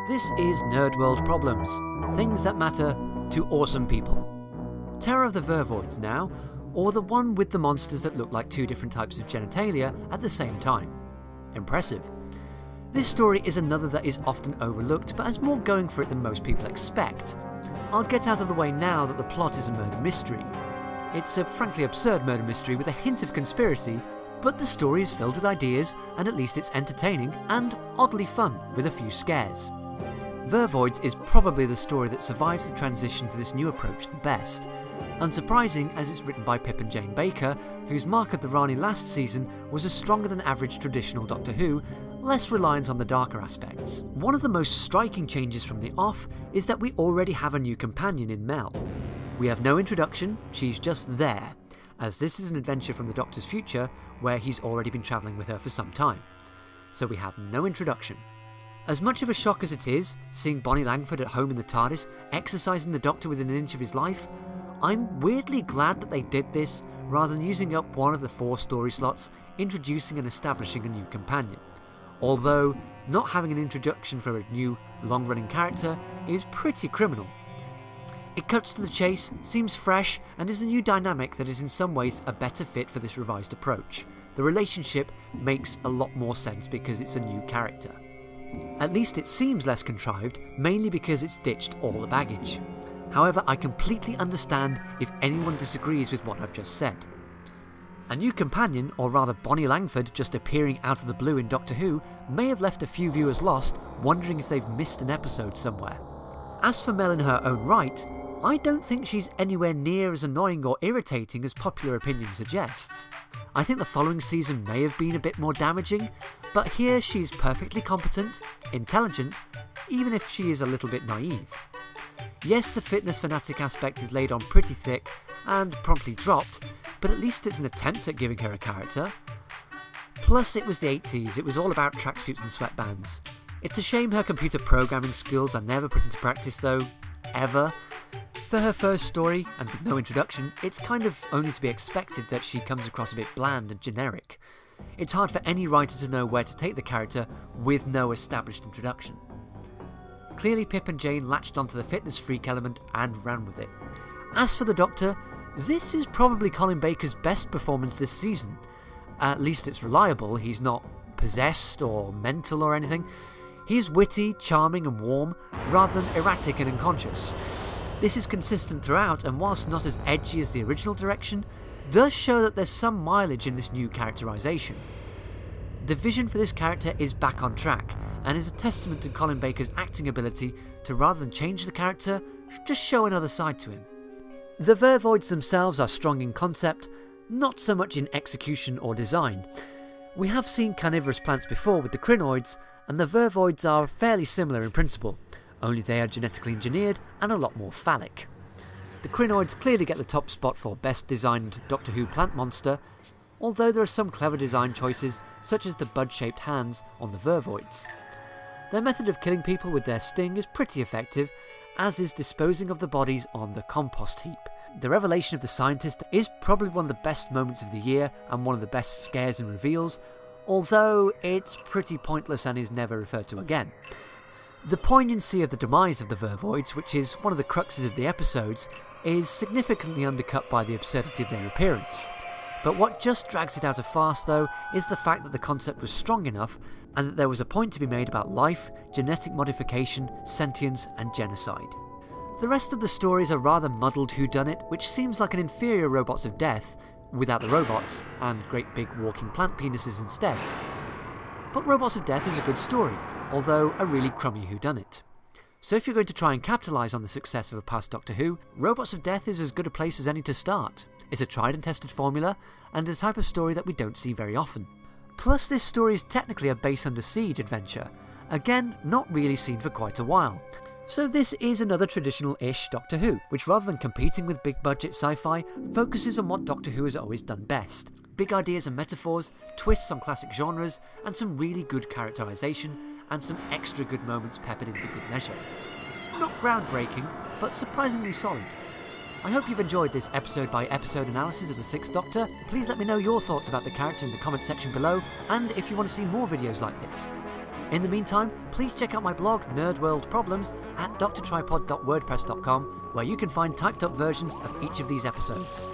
This is Nerd World Problems, things that matter to awesome people. Terror of the Vervoids now, or the one with the monsters that look like two different types of genitalia at the same time. Impressive. This story is another that is often overlooked but has more going for it than most people expect. I'll get out of the way now that the plot is a murder mystery. It's a frankly absurd murder mystery with a hint of conspiracy, but the story is filled with ideas and at least it's entertaining and oddly fun with a few scares. Vervoids is probably the story that survives the transition to this new approach the best. Unsurprising, as it's written by Pip and Jane Baker, whose Mark of the Rani last season was a stronger than average traditional Doctor Who, less reliant on the darker aspects. One of the most striking changes from the off is that we already have a new companion in Mel. We have no introduction, she's just there, as this is an adventure from the Doctor's future where he's already been travelling with her for some time. So we have no introduction. As much of a shock as it is, seeing Bonnie Langford at home in the TARDIS, exercising the Doctor within an inch of his life, I'm weirdly glad that they did this, rather than using up one of the 4 story slots, introducing and establishing a new companion. Although, not having an introduction for a new, long-running character is pretty criminal. It cuts to the chase, seems fresh, and is a new dynamic that is in some ways a better fit for this revised approach. The relationship makes a lot more sense because it's a new character. At least it seems less contrived, mainly because it's ditched all the baggage. However, I completely understand if anyone disagrees with what I've just said. A new companion, or rather Bonnie Langford just appearing out of the blue in Doctor Who, may have left a few viewers lost, wondering if they've missed an episode somewhere. As for Mel in her own right, I don't think she's anywhere near as annoying or irritating as popular opinion suggests. I think the following season may have been a bit more damaging, but here she's perfectly competent, intelligent, even if she is a little bit naive. Yes, the fitness fanatic aspect is laid on pretty thick and promptly dropped, but at least it's an attempt at giving her a character. Plus, it was the 80s, it was all about tracksuits and sweatbands. It's a shame her computer programming skills are never put into practice though, ever. For her first story, and with no introduction, it's kind of only to be expected that she comes across a bit bland and generic. It's hard for any writer to know where to take the character with no established introduction. Clearly Pip and Jane latched onto the fitness freak element and ran with it. As for the Doctor, this is probably Colin Baker's best performance this season. At least it's reliable, he's not possessed or mental or anything. He's witty, charming and warm, rather than erratic and unconscious. This is consistent throughout, and whilst not as edgy as the original direction, does show that there's some mileage in this new characterisation. The vision for this character is back on track, and is a testament to Colin Baker's acting ability to, rather than change the character, just show another side to him. The Vervoids themselves are strong in concept, not so much in execution or design. We have seen carnivorous plants before with the crinoids, and the Vervoids are fairly similar in principle, only they are genetically engineered and a lot more phallic. The crinoids clearly get the top spot for best designed Doctor Who plant monster, although there are some clever design choices such as the bud-shaped hands on the Vervoids. Their method of killing people with their sting is pretty effective, as is disposing of the bodies on the compost heap. The revelation of the scientist is probably one of the best moments of the year and one of the best scares and reveals, although it's pretty pointless and is never referred to again. The poignancy of the demise of the Vervoids, which is one of the cruxes of the episodes, is significantly undercut by the absurdity of their appearance. But what just drags it out of farce though is the fact that the concept was strong enough and that there was a point to be made about life, genetic modification, sentience and genocide. The rest of the story is a rather muddled whodunit, which seems like an inferior Robots of Death, without the robots, and great big walking plant penises instead. But Robots of Death is a good story, although a really crummy whodunit. So if you're going to try and capitalise on the success of a past Doctor Who, Robots of Death is as good a place as any to start. It's a tried and tested formula, and a type of story that we don't see very often. Plus, this story is technically a base under siege adventure, again not really seen for quite a while. So this is another traditional-ish Doctor Who, which rather than competing with big-budget sci-fi, focuses on what Doctor Who has always done best. Big ideas and metaphors, twists on classic genres, and some really good characterisation, and some extra good moments peppered in for good measure. Not groundbreaking, but surprisingly solid. I hope you've enjoyed this episode-by-episode analysis of the Sixth Doctor. Please let me know your thoughts about the character in the comment section below, and if you want to see more videos like this. In the meantime, please check out my blog, Nerd World Problems, at drtripod.wordpress.com, where you can find typed up versions of each of these episodes.